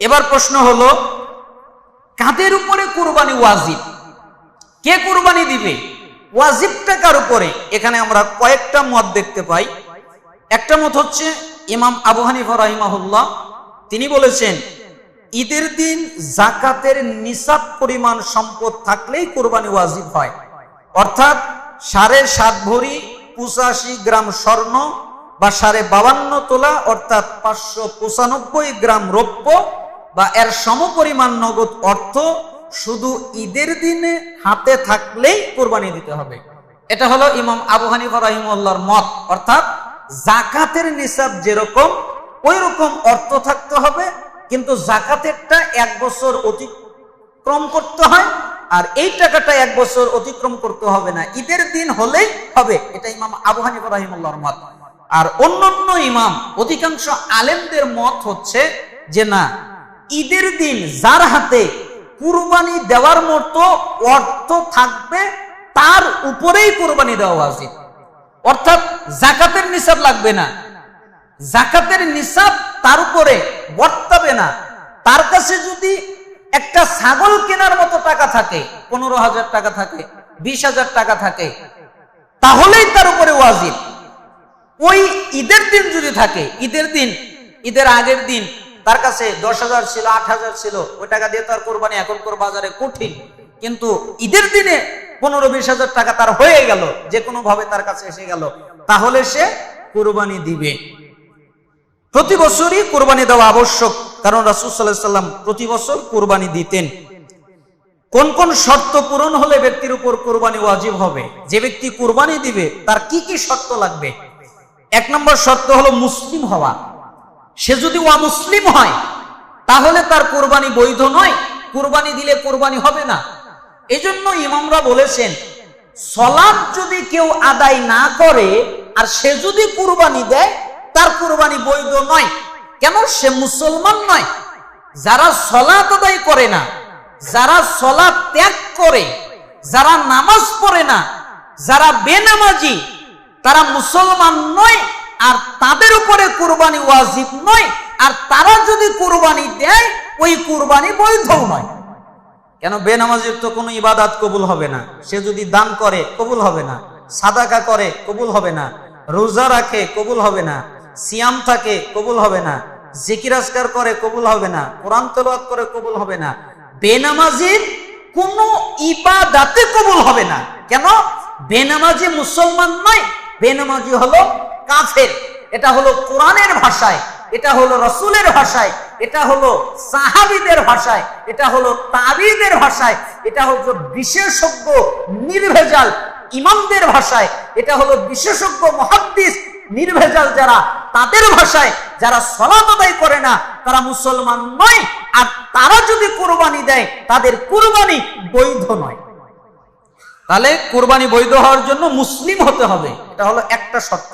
এবার প্রশ্ন হলো, কাদের উপরে কুরবানি ওয়াজিব? কে কুরবানি দিবে? ওয়াজিবটা কার উপরে? এখানে আমরা কয়েকটা মত দেখতে পাই। একটা মত হচ্ছে ইমাম আবু হানিফা রাহিমাহুল্লাহ, তিনি বলেছেন ঈদের দিন যাকাতের নিসাব পরিমাণ সম্পদ থাকলেই কুরবানি ওয়াজিব হয়। অর্থাৎ 7.5 ভরি 85 গ্রাম স্বর্ণ বা 52.5 তোলা অর্থাৎ 595 গ্রাম রৌপ্য বা এর সমপরিমাণ নগদ অর্থ শুধু ঈদের দিনে হাতে থাকলেই কুরবানি দিতে হবে। এটা হলো ইমাম আবু হানিফা রাহিমাহুল্লাহর মত। অর্থাৎ যাকাতের নিসাব যেরকম ওই রকম অর্থ থাকতে হবে, কিন্তু যাকাতেরটা 1 বছর অতিক্রম করতে হয়, আর এই টাকাটা 1 বছর অতিক্রম করতে হবে না, ঈদের দিন হলেই হবে। এটা ইমাম আবু হানিফা রাহিমাহুল্লাহর মত। আর অন্যান্য ইমাম অধিকাংশ আলেমদের মত হচ্ছে যে না, ঈদের দিন যার হাতে কুরবানি দেওয়ার মতো অর্থ থাকবে তার উপরেই কুরবানি দেওয়া উচিত। অর্থাৎ যাকাতের নিসাব লাগবে না, যাকাতের নিসাব তার উপরে বর্তাবে না। তার কাছে যদি একটা ছাগল কেনার মতো টাকা থাকে, 15,000 টাকা থাকে, 20,000 টাকা থাকে, তাহলেই তার উপরে ওয়াজিব। ওই ঈদের দিন যদি থাকে, ঈদের আগের দিন তার কাছে 10,000 ছিল, 8,000 ছিল, ওই টাকা দিয়ে তার কোরবানি এখনকার বাজারে কঠিন, কিন্তু ঈদের দিনে 15-20,000 টাকা তার হয়ে গেল, যে কোনো ভাবে তার কাছে এসে গেল, তাহলে সে কোরবানি দিবে। প্রতি বছরই কোরবানি দেওয়া আবশ্যক, কারণ রাসূল সাল্লাল্লাহু আলাইহি ওয়াসাল্লাম প্রতি বছর কোরবানি দিতেন। কোন কোন শর্ত পূরণ হলে ব্যক্তির উপর কোরবানি ওয়াজিব হবে? যে ব্যক্তি কোরবানি দিবে তার কি কি শর্ত লাগবে? 1 নম্বর শর্ত হলো মুসলিম হওয়া। সে যদি অমুসলিম হয় তাহলে তার কোরবানি বৈধ নয়, কোরবানি দিলে কোরবানি হবে না। এজন্য ইমামরা বলেছেন, সালাত যদি কেউ আদায় না করে আর সে যদি কোরবানি দেয় তার কোরবানি বৈধ নয়। কেন? সে মুসলমান নয়। যারা সালাত আদায় করে না, যারা সালাত ত্যাগ করে, যারা নামাজ পড়ে না, যারা বেনামাজি, তারা মুসলমান নয়, আর তাদের উপরে কুরবানি ওয়াজিব নয়। আর তারা যদি কুরবানি দেয় ওই কুরবানি বৈধও নয়। কেন? বেনামাজির তো কোনো ইবাদত কবুল হবে না, সে যদি দান করে কবুল হবে না, সাদাকা করে কবুল হবে না, রোজা রাখে কবুল হবে না, সিয়াম থাকে কবুল হবে না, জিকির আজকার করে কবুল হবে না, কোরআন তেলাওয়াত করে কবুল হবে না। বেনামাজির কোনো ইবাদতে কবুল হবে না। কেন? বেনামাজি মুসলমান নয়, বেনামাজি হলো কাফের। এটা হলো কোরআনের ভাষায়, এটা হলো রাসূলের ভাষায়, এটা হলো সাহাবীদের ভাষায়, এটা হলো তাবিঈদের ভাষায়, এটা হলো বিশেষজ্ঞ নির্ভেজাল ইমামদের ভাষায়, এটা হলো বিশেষজ্ঞ মুহাদ্দিস নির্ভেজাল যারা, তাদের ভাষায়। যারা সালাত আদায় করে না তারা মুসলমান নয়, আর তারা যদি কুরবানি দেয় তাদের কুরবানি বৈধ নয়। তাহলে কুরবানি বৈধ হওয়ার জন্য মুসলিম হতে হবে, এটা হলো একটা শর্ত।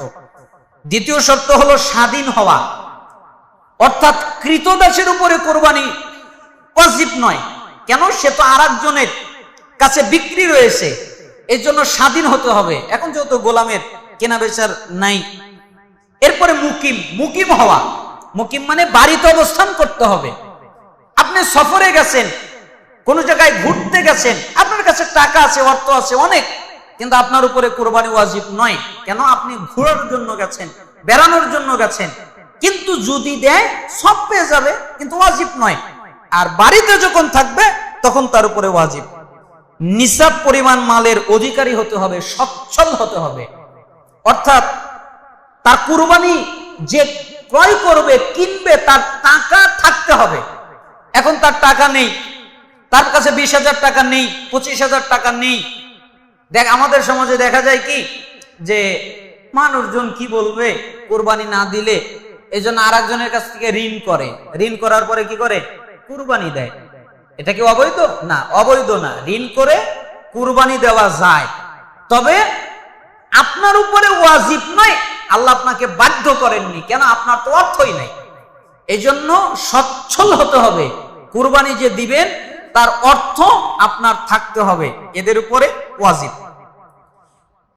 দ্বিতীয় শর্ত হলো স্বাধীন হওয়া। অর্থাৎ কৃতদাসের উপরে কোরবানি ওয়াজিব নয়। কেন? সে তো আরেকজনের কাছে বিক্রি রয়েছে, এর জন্য স্বাধীন হতে হবে। এখন যেহেতু গোলামের কেনা বেচার নাই। এরপরে মুকিম হওয়া। মুকিম মানে বাড়িতে অবস্থান করতে হবে। আপনি সফরে গেছেন, কোন জায়গায় ঘুরতে গেছেন, আপনার কাছে টাকা আছে, অর্থ আছে অনেক, কিন্তু আপনার উপরে কোরবানি ওয়াজিব নয়। কেন? আপনি ঘোরার জন্য গেছেন, বেড়ানোর জন্য গেছেন, কিন্তু যদি দেয় সব পেয়ে যাবে, কিন্তু ওয়াজিব নয়। আর বাড়িতে যখন থাকবে তখন তার উপরে ওয়াজিব। নিসাব পরিমাণ মালের অধিকারী হতে হবে, সচ্ছল হতে হবে। অর্থাৎ তার কুরবানি যে ক্রয় করবে, কিনবে, তার টাকা থাকতে হবে। এখন তার টাকা নেই, তার কাছে 20,000 টাকা নেই, 25,000 টাকা নেই। দেখ, আমাদের সমাজে দেখা যায় কি, যে মানুষজন কি বলবে কুরবানি না দিলে, এই জন্য আর একজনের কাছ থেকে ঋণ করে, ঋণ করার পরে কি করে? কুরবানি দেয়। এটা কি অবৈধ? না, অবৈধ না। ঋণ করে কুরবানি দেওয়া যায়, তবে আপনার উপরে ওয়াজিব নয়। আল্লাহ আপনাকে বাধ্য করেননি, কেন? আপনার তো অর্থই নাই। এই জন্য সচ্ছল হতে হবে। কুরবানি যে দিবেন তার অর্থ আপনার থাকতে হবে, এদের উপরে ওয়াজিব।